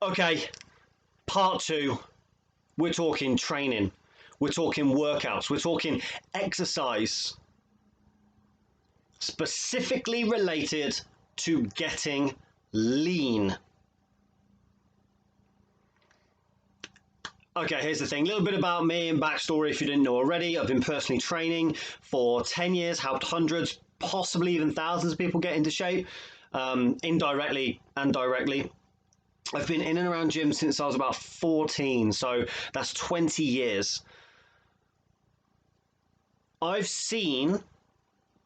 Okay, part two. We're talking training. We're talking workouts. We're talking exercise. Specifically related to getting lean. Okay, here's the thing. A little bit about me and backstory if you didn't know already. I've been personally training for 10 years, helped hundreds, possibly even thousands of people get into shape, indirectly and directly. I've been in and around gyms since I was about 14, so that's 20 years. I've seen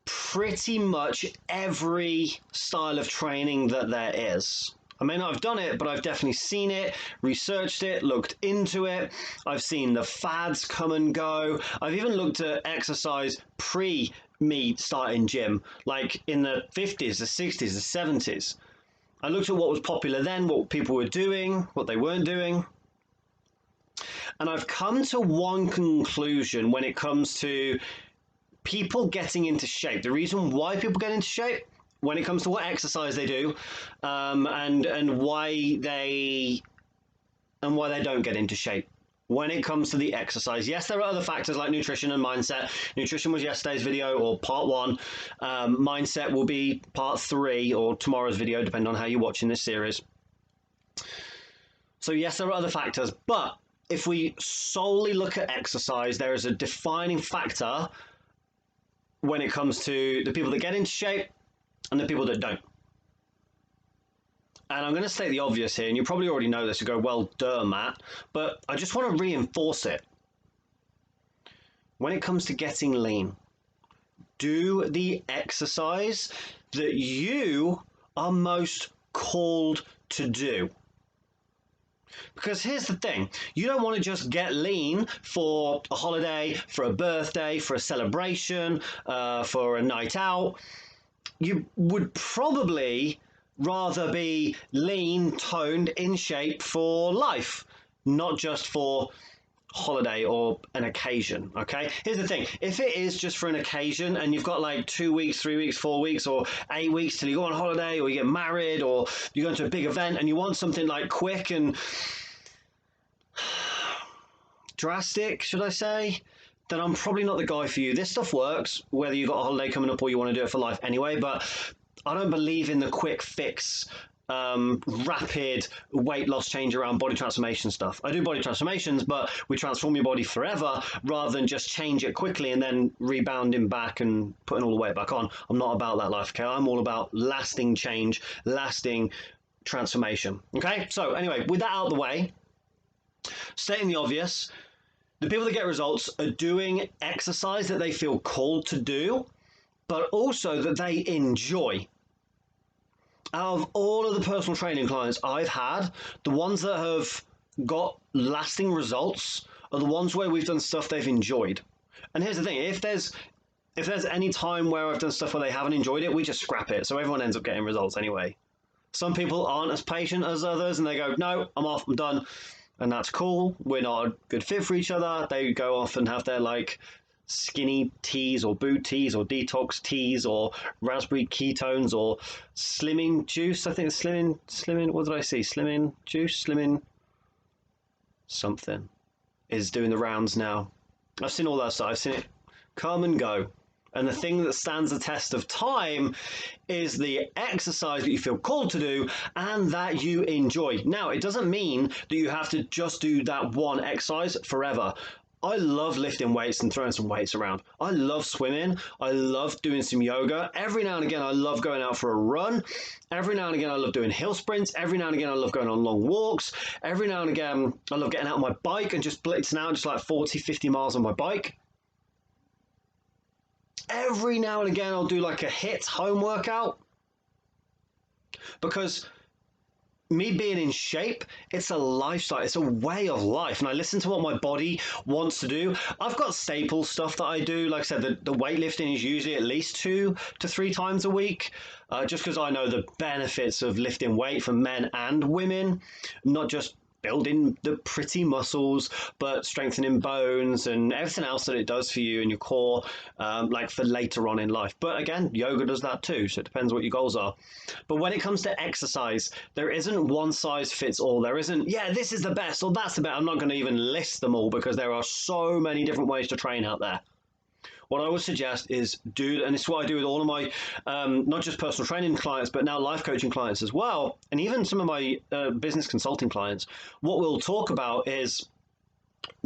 pretty much every style of training that there is. I may not have done it, but I've definitely seen it, researched it, looked into it. I've seen the fads come and go. I've even looked at exercise pre me starting gym, like in the 50s, the 60s, the 70s. I looked at what was popular then, what people were doing, what they weren't doing. And I've come to one conclusion when it comes to people getting into shape. The reason why people get into shape when it comes to what exercise they do, and why they don't get into shape when it comes to the exercise. Yes, there are other factors like nutrition and mindset. Nutrition was yesterday's video, or part one. Mindset will be part 3 or tomorrow's video, depending on how you're watching this series. So yes, there are other factors, but if we solely look at exercise, there is a defining factor when it comes to the people that get into shape and the people that don't. And I'm going to state the obvious here, and you probably already know this. You go, well, duh, Matt. But I just want to reinforce it. When it comes to getting lean, do the exercise that you are most called to do. Because here's the thing, you don't want to just get lean for a holiday, for a birthday, for a celebration, for a night out. You would probably rather be lean, toned, in shape for life, not just for holiday or an occasion. Okay, here's the thing, if it is just for an occasion and you've got like 2 weeks, 3 weeks, 4 weeks, or 8 weeks till you go on holiday, or you get married, or you go into a big event and you want something like quick and drastic, should I say, then I'm probably not the guy for you. This stuff works whether you've got a holiday coming up or you want to do it for life anyway, but I don't believe in the quick fix, rapid weight loss change around body transformation stuff. I do body transformations, but we transform your body forever rather than just change it quickly and then rebounding back and putting all the weight back on. I'm not about that life, okay? I'm all about lasting change, lasting transformation, okay? So anyway, with that out of the way, stating the obvious, the people that get results are doing exercise that they feel called to do, but also that they enjoy. Out of all of the personal training clients I've had, the ones that have got lasting results are the ones where we've done stuff they've enjoyed. And here's the thing, if there's any time where I've done stuff where they haven't enjoyed it, we just scrap it. So everyone ends up getting results anyway. Some people aren't as patient as others and they go, no, I'm off, I'm done. And that's cool. We're not a good fit for each other. They go off and have their like skinny teas or boot teas or detox teas or raspberry ketones or slimming juice. I think slimming, what did I see? Slimming juice, slimming something is doing the rounds now. I've seen all that stuff. I've seen it come and go. And the thing that stands the test of time is the exercise that you feel called to do and that you enjoy. Now, it doesn't mean that you have to just do that one exercise forever. I love lifting weights and throwing some weights around. I love swimming. I love doing some yoga. Every now and again, I love going out for a run. Every now and again, I love doing hill sprints. Every now and again, I love going on long walks. Every now and again, I love getting out on my bike and just blitzing out just like 40, 50 miles on my bike. Every now and again, I'll do like a HIIT home workout, because me being in shape, it's a lifestyle, it's a way of life, and I listen to what my body wants to do. I've got staple stuff that I do. Like I said, the weightlifting is usually at least 2 to 3 times a week, just because I know the benefits of lifting weight for men and women, not just building the pretty muscles, but strengthening bones and everything else that it does for you and your core, like for later on in life. But again, yoga does that too, so it depends what your goals are. But when it comes to exercise, there isn't one size fits all. There isn't, yeah, this is the best or that's the best. I'm not going to even list them all because there are so many different ways to train out there. What I would suggest is do, and it's what I do with all of my, not just personal training clients, but now life coaching clients as well, and even some of my business consulting clients. What we'll talk about is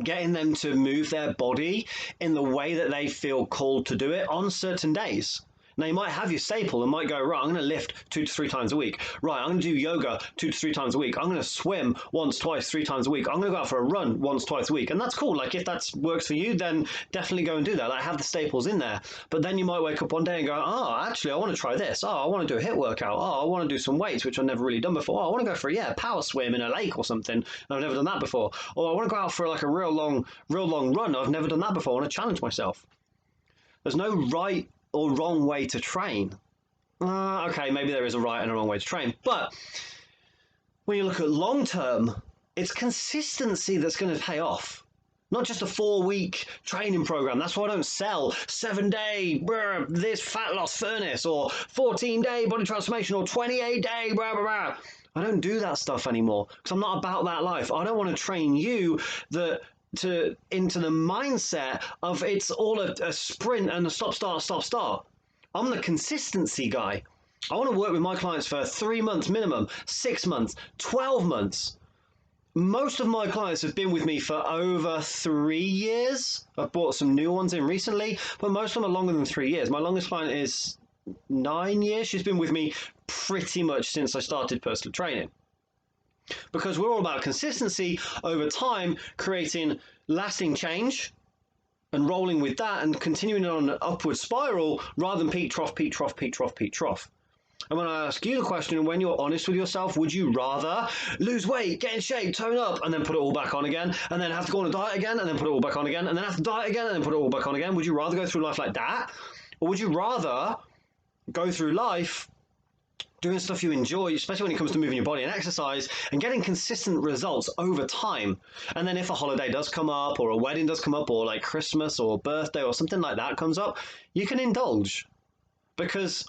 getting them to move their body in the way that they feel called to do it on certain days. Now, you might have your staple and might go, right, I'm going to lift 2 to 3 times a week. Right, I'm going to do yoga 2 to 3 times a week. I'm going to swim once, twice, 3 times a week. I'm going to go out for a run once, twice a week. And that's cool. Like, if that works for you, then definitely go and do that. Like, have the staples in there. But then you might wake up one day and go, oh, actually, I want to try this. Oh, I want to do a HIIT workout. Oh, I want to do some weights, which I've never really done before. Oh, I want to go for a power swim in a lake or something. I've never done that before. Or I want to go out for like a real long run. I've never done that before. I want to challenge myself. There's no right or wrong way to train. Okay, maybe there is a right and a wrong way to train, but when you look at long term, it's consistency that's going to pay off. Not just a 4-week training program. That's why I don't sell 7-day this fat loss furnace or 14-day body transformation or 28-day blah blah blah. I don't do that stuff anymore because I'm not about that life. I don't want to train you into the mindset of it's all a sprint and a stop. I'm the consistency guy. I want to work with my clients for 3 months minimum, 6 months, 12 months. Most of my clients have been with me for over 3 years. I've brought some new ones in recently, but most of them are longer than 3 years. My longest client is 9 years. She's been with me pretty much since I started personal training. Because we're all about consistency over time, creating lasting change and rolling with that and continuing on an upward spiral rather than peak, trough, peak, trough, peak, trough, peak, trough. And when I ask you the question, when you're honest with yourself, would you rather lose weight, get in shape, tone up, and then put it all back on again, and then have to go on a diet again, and then put it all back on again, and then have to diet again, and then put it all back on again? Would you rather go through life like that? Or would you rather go through life doing stuff you enjoy, especially when it comes to moving your body and exercise, and getting consistent results over time? And then if a holiday does come up, or a wedding does come up, or like Christmas or birthday or something like that comes up, you can indulge because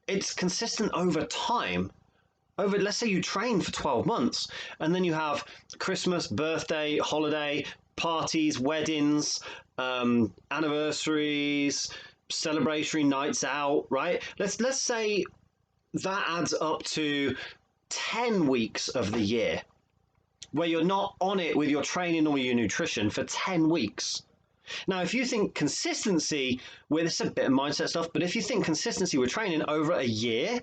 it's consistent over time. Over, let's say you train for 12 months and then you have Christmas, birthday, holiday, parties, weddings, anniversaries, celebratory nights out, right? Let's say that adds up to 10 weeks of the year where you're not on it with your training or your nutrition for 10 weeks. Now, if you think consistency, well, this is a bit of mindset stuff, but if you think consistency with training over a year,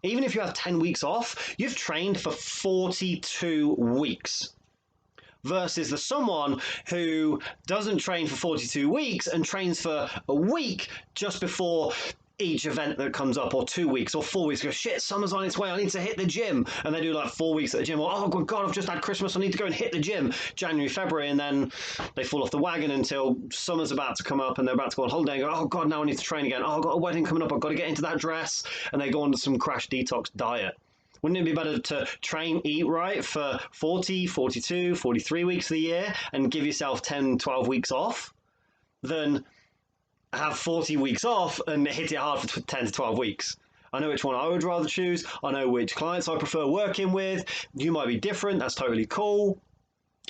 even if you have 10 weeks off, you've trained for 42 weeks. Versus the someone who doesn't train for 42 weeks and trains for a week just before each event that comes up, or 2 weeks or 4 weeks, go, shit, summer's on its way, I need to hit the gym. And they do like 4 weeks at the gym, or oh God, I've just had Christmas, I need to go and hit the gym, January, February, and then they fall off the wagon until summer's about to come up and they're about to go on holiday and go, oh God, now I need to train again. Oh, I've got a wedding coming up, I've got to get into that dress. And they go on to some crash detox diet. Wouldn't it be better to train, eat right for 40, 42, 43 weeks of the year and give yourself 10, 12 weeks off than have 40 weeks off and hit it hard for 10 to 12 weeks? I know which one I would rather choose. I know which clients I prefer working with. You might be different. That's totally cool.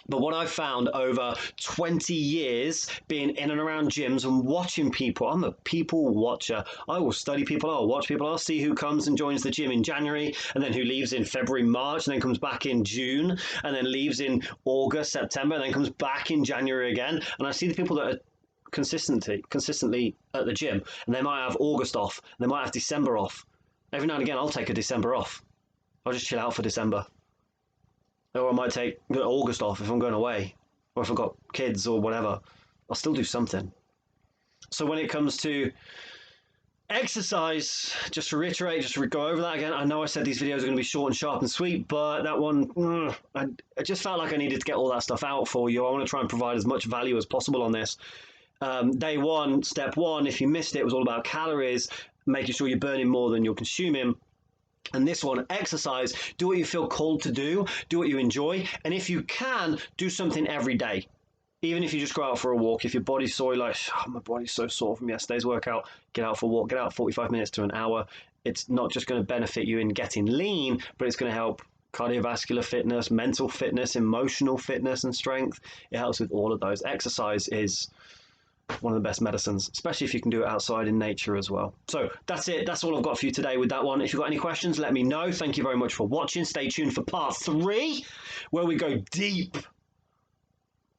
But what I've found over 20 years being in and around gyms and watching people, I'm a people watcher. I will study people, I'll watch people, I'll see who comes and joins the gym in January and then who leaves in February, March, and then comes back in June and then leaves in August, September, and then comes back in January again. And I see the people that are consistently at the gym, and they might have August off, and they might have December off. Every now and again, I'll take a December off. I'll just chill out for December. Or I might take August off if I'm going away, or if I've got kids or whatever. I'll still do something. So when it comes to exercise, just to reiterate, just to go over that again, I know I said these videos are going to be short and sharp and sweet, but that one, I just felt like I needed to get all that stuff out for you. I want to try and provide as much value as possible on this. Day one, step one, if you missed it, was all about calories, making sure you're burning more than you're consuming. And this one, exercise, do what you feel called to do what you enjoy. And if you can, do something every day. Even if you just go out for a walk, if your body's sore, like, oh, my body's so sore from yesterday's workout, get out for a walk, get out 45 minutes to an hour. It's not just going to benefit you in getting lean, but it's going to help cardiovascular fitness, mental fitness, emotional fitness and strength. It helps with all of those. Exercise is one of the best medicines, especially if you can do it outside in nature as well. So that's it. That's all I've got for you today with that one. If you've got any questions, let me know. Thank you very much for watching. Stay tuned for part 3, where we go deep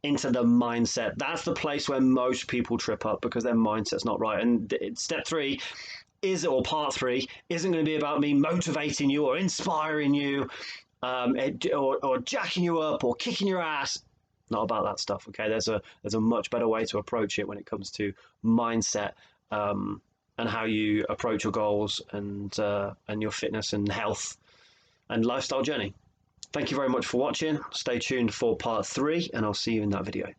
into the mindset. That's the place where most people trip up because their mindset's not right. And step 3 or part 3 isn't going to be about me motivating you or inspiring you, or jacking you up or kicking your ass. Not about that stuff. Okay, there's a much better way to approach it when it comes to mindset, and how you approach your goals and your fitness and health and lifestyle journey. Thank you very much for watching. Stay tuned for part 3, and I'll see you in that video.